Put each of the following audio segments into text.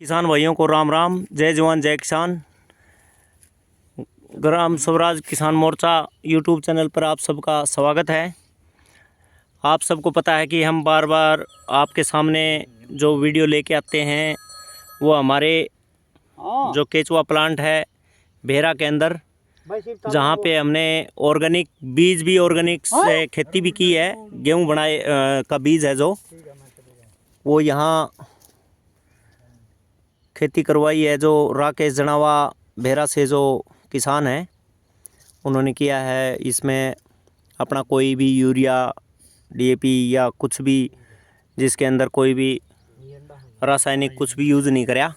किसान भाइयों को राम राम, जय जवान जय किसान। ग्राम स्वराज किसान मोर्चा यूट्यूब चैनल पर आप सबका स्वागत है। आप सबको पता है कि हम बार बार आपके सामने जो वीडियो लेके आते हैं वो हमारे जो केचुआ प्लांट है भेरा के अंदर, जहाँ पे हमने ऑर्गेनिक बीज भी ऑर्गेनिक से खेती भी की है। गेहूँ बनाए का बीज है जो वो यहाँ खेती करवाई है। जो राकेश जनावा भेरा से जो किसान है उन्होंने किया है। इसमें अपना कोई भी यूरिया डीएपी या कुछ भी जिसके अंदर कोई भी रासायनिक कुछ भी यूज़ नहीं कराया।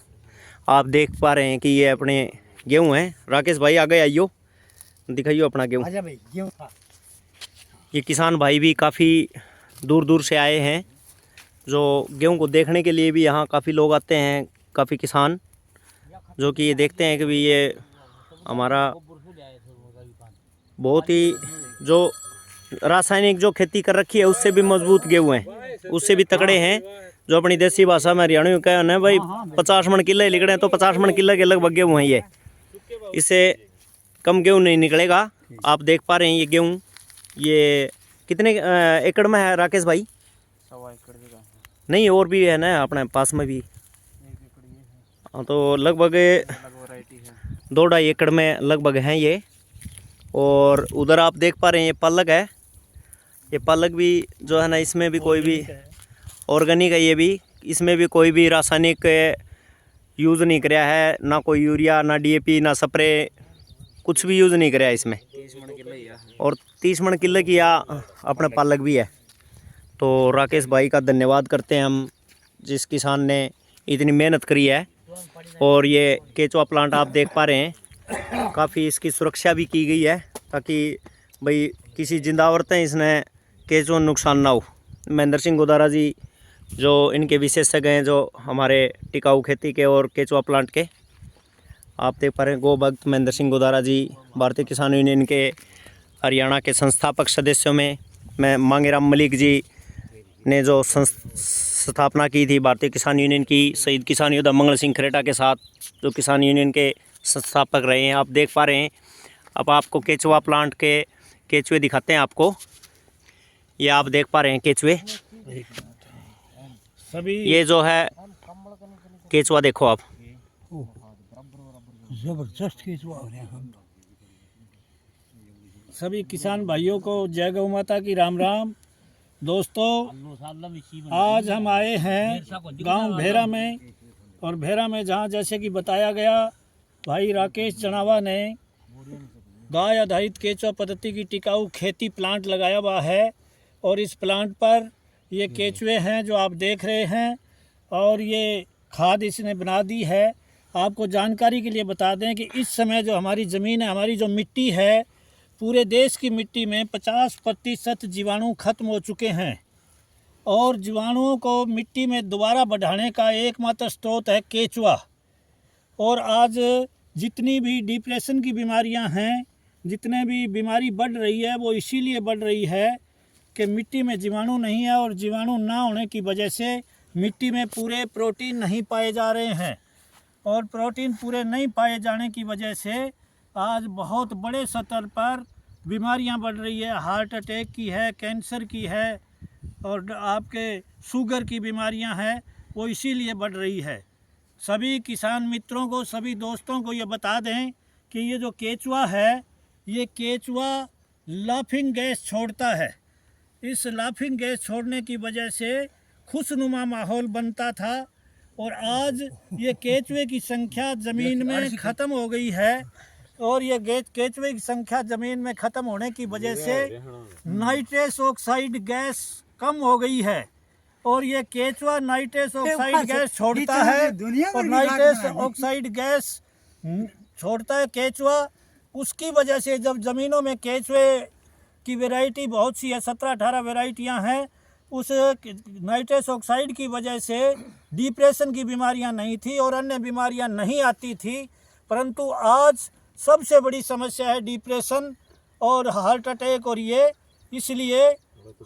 आप देख पा रहे हैं कि ये अपने गेहूँ हैं। राकेश भाई आगे आइयो, दिखाइयो अपना गेहूँ। ये किसान भाई भी काफ़ी दूर दूर से आए हैं जो गेहूँ को देखने के लिए भी यहाँ काफ़ी लोग आते हैं। काफ़ी किसान जो कि ये देखते हैं कि भी ये हमारा बहुत ही जो रासायनिक जो खेती कर रखी है उससे भी मजबूत गेहूँ हैं, उससे भी तगड़े हैं। जो अपनी देसी भाषा में हरियाणवी कहते हैं भाई 50 मन किले निकले हैं, तो 50 मन किले के लगभग गेहूँ हैं ये। इससे कम गेहूँ नहीं निकलेगा। आप देख पा रहे हैं ये गेहूँ ये कितने एकड़ में है राकेश भाई? 1.25 एकड़ जगह नहीं और भी है ना अपने पास में भी? तो लगभग 2-2.5 एकड़ में लगभग हैं ये। और उधर आप देख पा रहे हैं ये पालक है। ये पालक भी जो है ना, इसमें भी कोई भी ऑर्गेनिक है। ये भी इसमें भी कोई भी रासायनिक यूज़ नहीं कराया है, ना कोई यूरिया ना डीएपी ना स्प्रे, कुछ भी यूज़ नहीं कराया इसमें। 30 मन किलो ही है और 30 मन किलो की अपना पालक भी है। तो राकेश भाई का धन्यवाद करते हैं हम, जिस किसान ने इतनी मेहनत करी है। और ये केचुआ प्लांट आप देख पा रहे हैं, काफ़ी इसकी सुरक्षा भी की गई है ताकि भाई किसी जिंदावरतें इसने केचुआ नुकसान ना हो। महेंद्र सिंह गोदारा जी जो इनके विशेषज्ञ हैं, जो हमारे टिकाऊ खेती के और केचुआ प्लांट के, आप देख पा रहे हैं गो भक्त महेंद्र सिंह गोदारा जी भारतीय किसान यूनियन के हरियाणा के संस्थापक सदस्यों में मैं मांगेराम मलिक जी ने जो स्थापना की थी भारतीय किसान यूनियन की, शहीद किसान योद्धा मंगल सिंह खरेटा के साथ जो किसान यूनियन के संस्थापक रहे हैं। आप देख पा रहे हैं। अब आपको केचुआ प्लांट के केचुए दिखाते हैं आपको। ये आप देख पा रहे हैं केचुए सभी। ये जो है केचुआ देखो आप, जबरदस्त केचुआ हो रहे हैं। सभी किसान भाइयों को जय गौ माता की राम राम। दोस्तों, आज हम आए हैं गांव भेरा में, और भेरा में जहां जैसे कि बताया गया भाई राकेश जनावा ने गाय आधारित केचुआ पद्धति की टिकाऊ खेती प्लांट लगाया हुआ है। और इस प्लांट पर ये केचुए हैं जो आप देख रहे हैं, और ये खाद इसने बना दी है। आपको जानकारी के लिए बता दें कि इस समय जो हमारी ज़मीन है, हमारी जो मिट्टी है, पूरे देश की मिट्टी में 50% जीवाणु खत्म हो चुके हैं। और जीवाणुओं को मिट्टी में दोबारा बढ़ाने का एकमात्र स्रोत है केचुआ। और आज जितनी भी डिप्रेशन की बीमारियां हैं, जितने भी बीमारी बढ़ रही है, वो इसीलिए बढ़ रही है कि मिट्टी में जीवाणु नहीं है। और जीवाणु ना होने की वजह से मिट्टी में पूरे प्रोटीन नहीं पाए जा रहे हैं। और प्रोटीन पूरे नहीं पाए जाने की वजह से आज बहुत बड़े स्तर पर बीमारियां बढ़ रही है। हार्ट अटैक की है, कैंसर की है, और आपके शुगर की बीमारियां हैं, वो इसीलिए बढ़ रही है। सभी किसान मित्रों को, सभी दोस्तों को ये बता दें कि ये जो केचुआ है, ये केचुआ लाफिंग गैस छोड़ता है। इस लाफिंग गैस छोड़ने की वजह से खुशनुमा माहौल बनता था। और आज ये केचुए की संख्या ज़मीन में ख़त्म हो गई है। और ये केचुए की संख्या ज़मीन में ख़त्म होने की वजह से नाइट्रस ऑक्साइड गैस कम हो गई है। और ये केचुआ नाइट्रस ऑक्साइड गैस छोड़ता है, और नाइट्रस ऑक्साइड गैस छोड़ता है केचुआ। उसकी वजह से जब ज़मीनों में केचुए की वैरायटी बहुत सी है, 17-18 वैरायटियाँ हैं, उस नाइट्रस ऑक्साइड की वजह से डिप्रेशन की बीमारियां नहीं थी और अन्य बीमारियां नहीं आती थी। परंतु आज सबसे बड़ी समस्या है डिप्रेशन और हार्ट अटैक। और ये इसलिए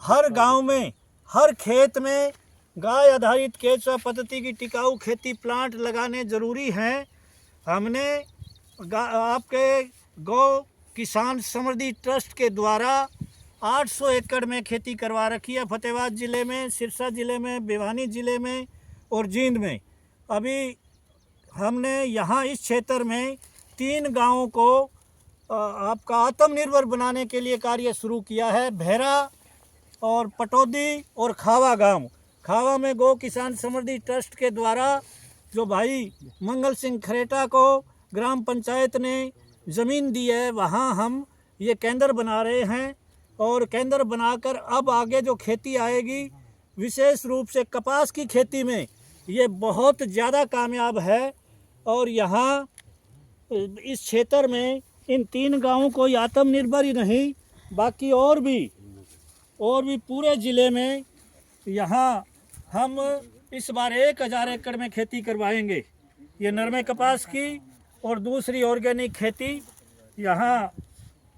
हर गांव में, हर खेत में गाय आधारित केचुआ पद्धति की टिकाऊ खेती प्लांट लगाने ज़रूरी हैं। हमने आपके गौ किसान समृद्धि ट्रस्ट के द्वारा 800 एकड़ में खेती करवा रखी है, फतेहाबाद ज़िले में, सिरसा ज़िले में, भिवानी ज़िले में और जींद में। अभी हमने यहाँ इस क्षेत्र में 3 गांवों को आपका आत्मनिर्भर बनाने के लिए कार्य शुरू किया है। भेरा और पटौदी और खावा गांव। खावा में गौ किसान समृद्धि ट्रस्ट के द्वारा जो भाई मंगल सिंह खरेटा को ग्राम पंचायत ने ज़मीन दी है, वहाँ हम ये केंद्र बना रहे हैं। और केंद्र बनाकर अब आगे जो खेती आएगी, विशेष रूप से कपास की खेती में ये बहुत ज़्यादा कामयाब है। और यहाँ इस क्षेत्र में इन 3 गांवों को आत्मनिर्भर ही नहीं, बाकी और भी पूरे ज़िले में यहाँ हम इस बार 1000 एकड़ में खेती करवाएंगे। ये नरमे कपास की और दूसरी ऑर्गेनिक खेती यहाँ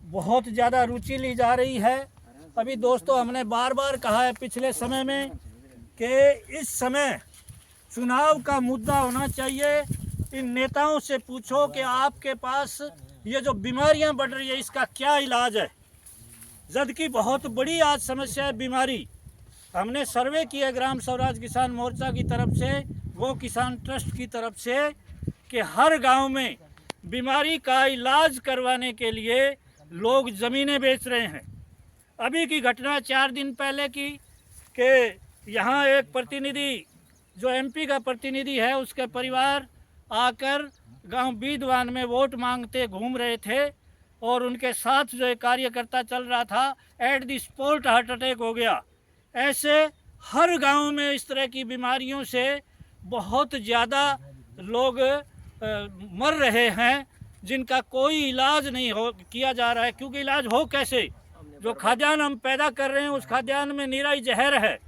बहुत ज़्यादा रुचि ली जा रही है। अभी दोस्तों, हमने बार बार कहा है पिछले समय में कि इस समय चुनाव का मुद्दा होना चाहिए। इन नेताओं से पूछो कि आपके पास ये जो बीमारियां बढ़ रही है इसका क्या इलाज है। जबकि बहुत बड़ी आज समस्या है बीमारी। हमने सर्वे किया ग्राम स्वराज किसान मोर्चा की तरफ से, गौ किसान ट्रस्ट की तरफ से, कि हर गांव में बीमारी का इलाज करवाने के लिए लोग ज़मीनें बेच रहे हैं। अभी की घटना 4 दिन पहले की कि यहाँ एक प्रतिनिधि जो एमपी का प्रतिनिधि है, उसके परिवार आकर गांव बीदवान में वोट मांगते घूम रहे थे और उनके साथ जो एक कार्यकर्ता चल रहा था, at the spot heart attack हो गया। ऐसे हर गांव में इस तरह की बीमारियों से बहुत ज़्यादा लोग मर रहे हैं, जिनका कोई इलाज नहीं किया जा रहा है। क्योंकि इलाज हो कैसे? जो खाद्यान्न हम पैदा कर रहे हैं उस खाद्यान्न में निराई जहर है।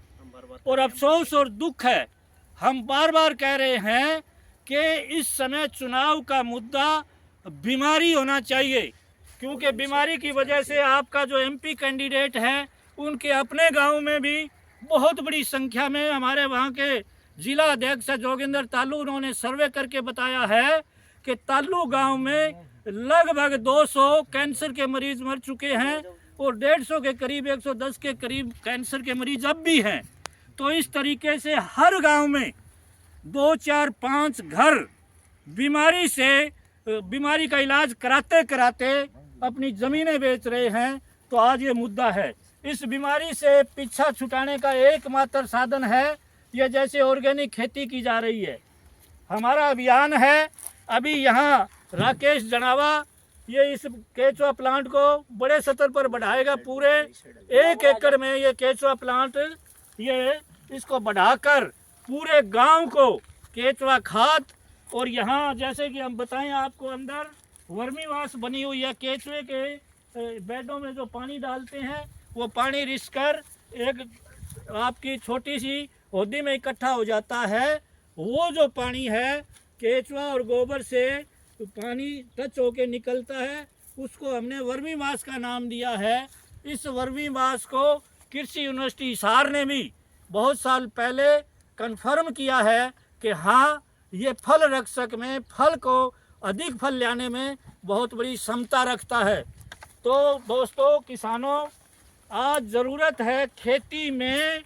और अफसोस और दुख है, हम बार बार कह रहे हैं कि इस समय चुनाव का मुद्दा बीमारी होना चाहिए। क्योंकि बीमारी की वजह से आपका जो एमपी कैंडिडेट हैं, उनके अपने गांव में भी बहुत बड़ी संख्या में, हमारे वहां के जिला अध्यक्ष जोगिंदर तालू, उन्होंने सर्वे करके बताया है कि तालू गांव में लगभग 200 कैंसर के मरीज मर चुके हैं और 150 के करीब, 110 के करीब कैंसर के मरीज अब भी हैं। तो इस तरीके से हर गांव में 2, 4, 5 घर बीमारी का इलाज कराते कराते अपनी ज़मीनें बेच रहे हैं। तो आज ये मुद्दा है। इस बीमारी से पीछा छुटाने का एकमात्र साधन है ये, जैसे ऑर्गेनिक खेती की जा रही है। हमारा अभियान है। अभी यहाँ राकेश जनावा ये इस केचुआ प्लांट को बड़े स्तर पर बढ़ाएगा। पूरे 1 एकड़ में ये केचुआ प्लांट, ये इसको बढ़ाकर पूरे गांव को केचुआ खाद, और यहाँ जैसे कि हम बताएं आपको, अंदर वर्मीवास बनी हुई है। केचुए के बेडों में जो पानी डालते हैं वो पानी रिस कर एक आपकी छोटी सी होदी में इकट्ठा हो जाता है। वो जो पानी है केचुआ और गोबर से पानी टच होके निकलता है, उसको हमने वर्मीवास का नाम दिया है। इस वर्मीवास को कृषि यूनिवर्सिटी हिसार ने भी बहुत साल पहले कन्फर्म किया है कि हाँ, ये फल रक्षक में, फल को अधिक फल लाने में बहुत बड़ी क्षमता रखता है। तो दोस्तों किसानों, आज ज़रूरत है खेती में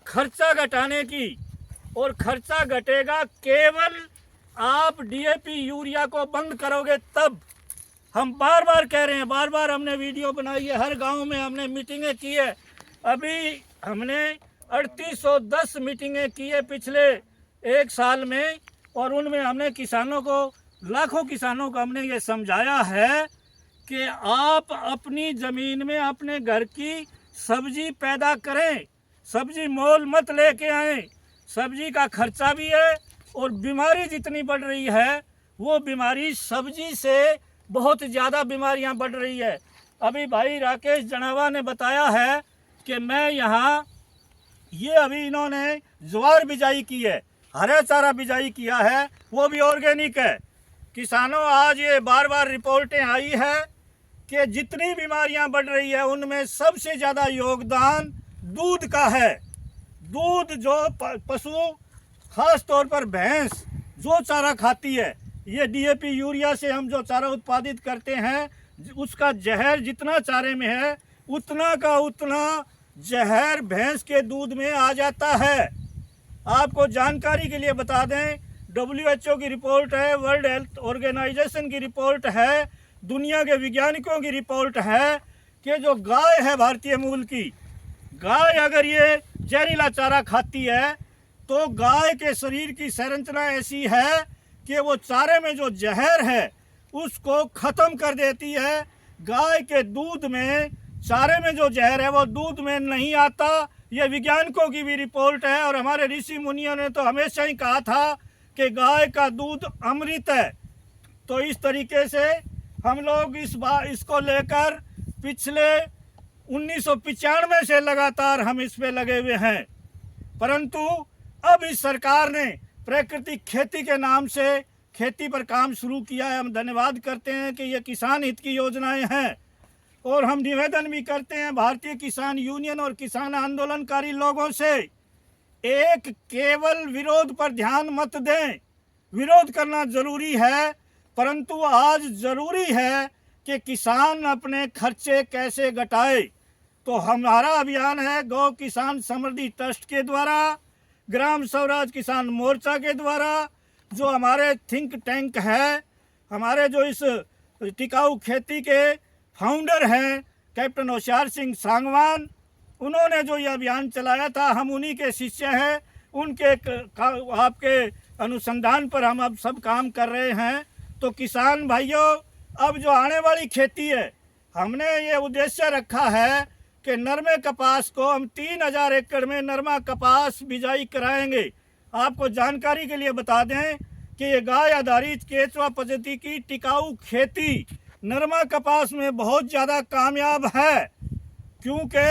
खर्चा घटाने की, और खर्चा घटेगा केवल आप डीएपी यूरिया को बंद करोगे तब। हम बार बार कह रहे हैं, बार बार हमने वीडियो बनाई है, हर गांव में हमने मीटिंगें की है। अभी हमने 3810 मीटिंगें की है पिछले 1 साल में, और उनमें हमने किसानों को, लाखों किसानों को हमने ये समझाया है कि आप अपनी ज़मीन में अपने घर की सब्जी पैदा करें, सब्जी मोल मत लेके आएं। सब्जी का खर्चा भी है, और बीमारी जितनी बढ़ रही है वो बीमारी सब्जी से बहुत ज़्यादा बीमारियां बढ़ रही है। अभी भाई राकेश जनावा ने बताया है कि मैं यहाँ, ये अभी इन्होंने ज्वार बिजाई की है, हरा चारा बिजाई किया है, वो भी ऑर्गेनिक है। किसानों, आज ये बार बार रिपोर्टें आई है कि जितनी बीमारियां बढ़ रही है उनमें सबसे ज़्यादा योगदान दूध का है। दूध जो पशु खास तौर पर भैंस जो चारा खाती है, ये डीएपी यूरिया से हम जो चारा उत्पादित करते हैं, उसका जहर जितना चारे में है उतना का उतना जहर भैंस के दूध में आ जाता है। आपको जानकारी के लिए बता दें, WHO की रिपोर्ट है, वर्ल्ड हेल्थ ऑर्गेनाइजेशन की रिपोर्ट है, दुनिया के वैज्ञानिकों की रिपोर्ट है कि जो गाय है भारतीय मूल की, गाय अगर ये जहरीला चारा खाती है तो गाय के शरीर की संरचना ऐसी है कि वो चारे में जो जहर है उसको ख़त्म कर देती है। गाय के दूध में, चारे में जो जहर है वो दूध में नहीं आता। ये वैज्ञानिकों की भी रिपोर्ट है और हमारे ऋषि मुनियों ने तो हमेशा ही कहा था कि गाय का दूध अमृत है। तो इस तरीके से हम लोग इसको लेकर पिछले 1995 से लगातार हम इस पे लगे हुए हैं, परंतु अब इस सरकार ने प्राकृतिक खेती के नाम से खेती पर काम शुरू किया है। हम धन्यवाद करते हैं कि ये किसान हित की योजनाएं हैं और हम निवेदन भी करते हैं भारतीय किसान यूनियन और किसान आंदोलनकारी लोगों से, एक केवल विरोध पर ध्यान मत दें। विरोध करना जरूरी है, परंतु आज जरूरी है कि किसान अपने खर्चे कैसे घटाए। तो हमारा अभियान है गौ किसान समृद्धि ट्रस्ट के द्वारा, ग्राम स्वराज किसान मोर्चा के द्वारा, जो हमारे थिंक टैंक है, हमारे जो इस टिकाऊ खेती के फाउंडर हैं कैप्टन होशियार सिंह सांगवान, उन्होंने जो ये अभियान चलाया था, हम उन्हीं के शिष्य हैं। उनके आपके अनुसंधान पर हम अब सब काम कर रहे हैं। तो किसान भाइयों, अब जो आने वाली खेती है, हमने ये उद्देश्य रखा है कि नरमे कपास को हम 3000 एकड़ में नरमा कपास बिजाई कराएंगे। आपको जानकारी के लिए बता दें कि ये गाय आधारित केचुआ पद्धति की टिकाऊ खेती नरमा कपास में बहुत ज़्यादा कामयाब है, क्योंकि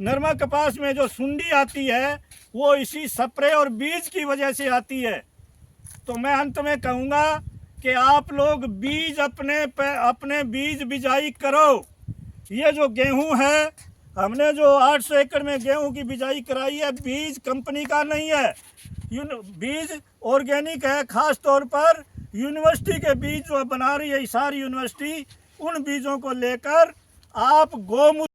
नरमा कपास में जो सुंडी आती है वो इसी स्प्रे और बीज की वजह से आती है। तो मैं अंत में कहूँगा कि आप लोग बीज अपने बीज बिजाई करो। ये जो गेहूं है, हमने जो 800 एकड़ में गेहूं की बिजाई कराई है, बीज कंपनी का नहीं है, बीज ऑर्गेनिक है। खास तौर पर यूनिवर्सिटी के बीज जो बना रही है हिसार यूनिवर्सिटी, उन बीजों को लेकर आप गौमूत्र